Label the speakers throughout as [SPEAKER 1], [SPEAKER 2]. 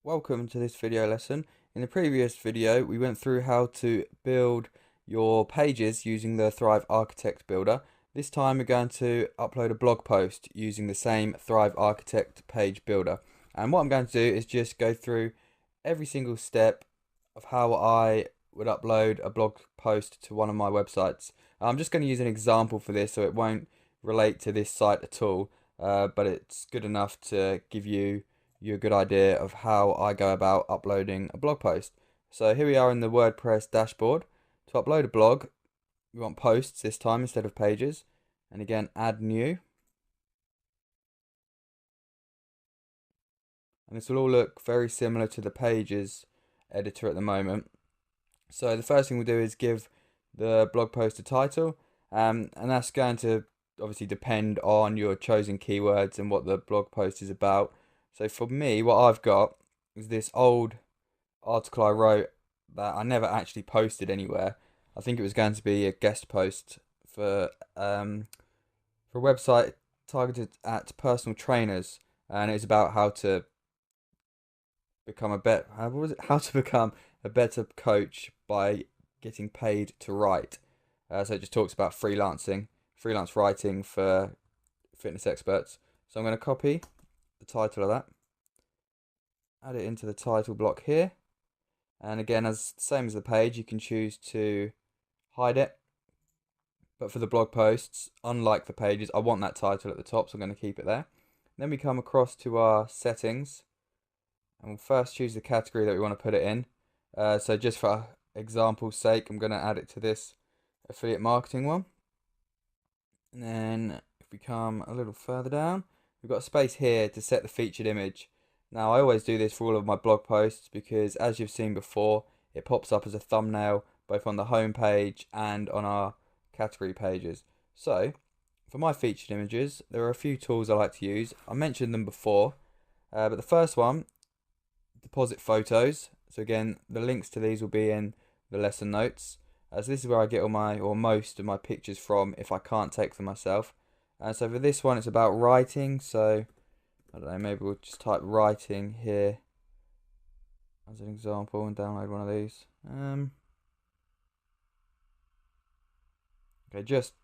[SPEAKER 1] Welcome to this video lesson. In the previous video, we went through how to build your pages using the Thrive Architect Builder. This time we're going to upload a blog post using the same Thrive Architect page builder. And what I'm going to do is just go through every single step of how I would upload a blog post to one of my websites. I'm just going to use an example for this, so it won't relate to this site at all, but it's good enough to give you a good idea of how I go about uploading a blog post. So here we are in the WordPress dashboard. To upload a blog, we want posts this time instead of pages. And again, add new. And this will all look very similar to the pages editor at the moment. So the first thing we'll do is give the blog post a title, and that's going to obviously depend on your chosen keywords and what the blog post is about. So for me, what I've got is this old article I wrote that I never actually posted anywhere. I think it was going to be a guest post for a website targeted at personal trainers, and it's about how to become a bet. What was it? How to become a better coach by getting paid to write. So it just talks about freelance writing for fitness experts. So I'm going to copy the title of that, add it into the title block here, and again, as same as the page, you can choose to hide it. But for the blog posts, unlike the pages, I want that title at the top, so I'm going to keep it there. Then we come across to our settings, and we'll first choose the category that we want to put it in. So just for example's sake, I'm going to add it to this affiliate marketing one. And then if we come a little further down, we've got a space here to set the featured image. Now I always do this for all of my blog posts because, as you've seen before, it pops up as a thumbnail both on the home page and on our category pages. So for my featured images, there are a few tools I like to use. I mentioned them before, but the first one, deposit photos. So again, the links to these will be in the lesson notes. So this is where I get all my, or most of my pictures from if I can't take them myself. So for this one, it's about writing. So I don't know, maybe we'll just type writing here as an example and download one of these. Okay, just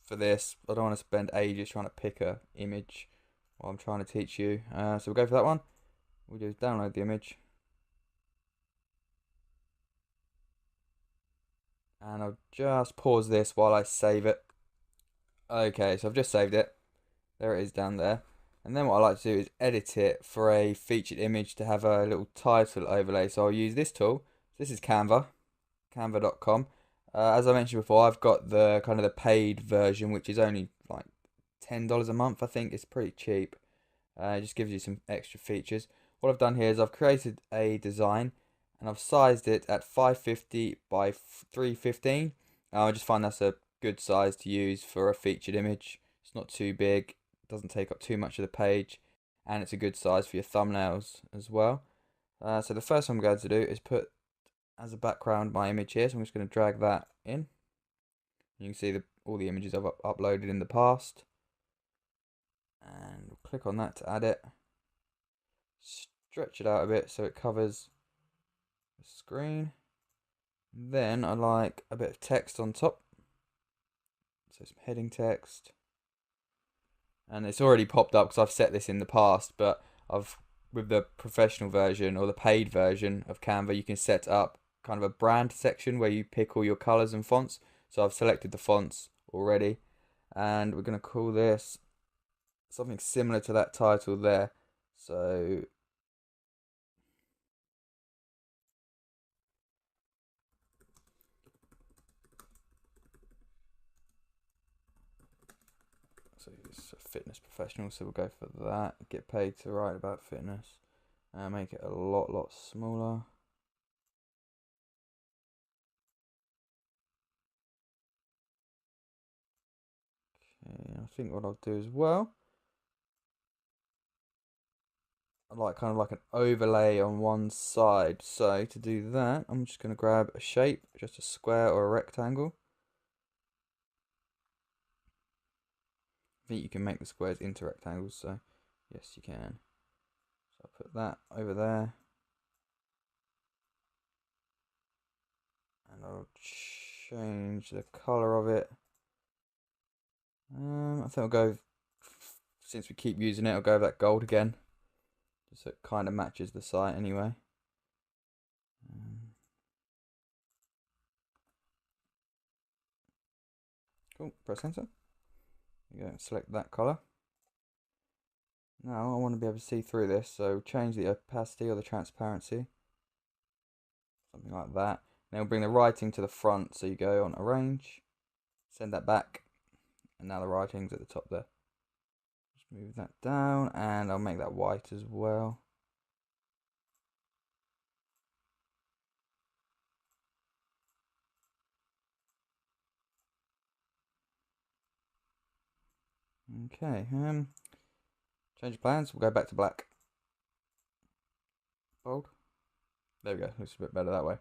[SPEAKER 1] for this, I don't want to spend ages trying to pick a image while I'm trying to teach you. So we'll go for that one. We'll just download the image. And I'll just pause this while I save it. Okay, so I've just saved it. There it is down there. And then what I like to do is edit it for a featured image to have a little title overlay. So I'll use this tool. This is Canva, canva.com. As I mentioned before, I've got the kind of the paid version, which is only like $10 a month. I think it's pretty cheap. It just gives you some extra features. What I've done here is I've created a design and I've sized it at 550 by 315. I just find that's a good size to use for a featured image. It's not too big, doesn't take up too much of the page, and it's a good size for your thumbnails as well. So the first one I'm going to do is put as a background my image here, so I'm just going to drag that in. You can see all the images I've uploaded in the past, and we'll click on that to add it. Stretch it out a bit so it covers the screen. Then I like a bit of text on top, so some heading text. And it's already popped up because I've set this in the past, but with the professional version or the paid version of Canva, you can set up kind of a brand section where you pick all your colors and fonts. So I've selected the fonts already, and we're going to call this something similar to that title there. So it's a fitness professional, so we'll go for that. Get paid to write about fitness. Make it a lot smaller. Okay, I think what I'll do as well, I like kind of like an overlay on one side. So to do that, I'm just going to grab a shape, just a square or a rectangle. I think you can make the squares into rectangles, so yes, you can. So I'll put that over there. And I'll change the colour of it. I think I'll go, since we keep using it, I'll go with that gold again. Just so it kind of matches the site anyway. Cool, press enter. There you go, select that colour. Now I want to be able to see through this, so change the opacity or the transparency. Something like that. Then we'll bring the writing to the front, so you go on arrange, send that back, and now the writing's at the top there. Just move that down, and I'll make that white as well. Okay, change plans, we'll go back to black. Bold. There we go, looks a bit better that way.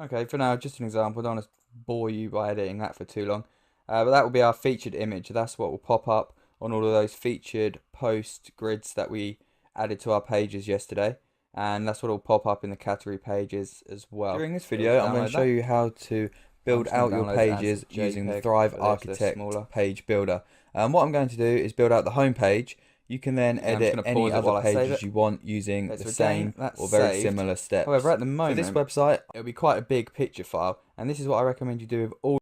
[SPEAKER 1] Okay, for now, just an example. I don't want to bore you by editing that for too long. But that will be our featured image. That's what will pop up on all of those featured post grids that we added to our pages yesterday. And that's what will pop up in the category pages as well. During this video, I'm going to show you how to build out your pages using the Thrive Architect page builder. What I'm going to do is build out the home page. You can then edit any other pages you want using the same or very similar steps. However, at the moment, for this website, it'll be quite a big picture file, and this is what I recommend you do with all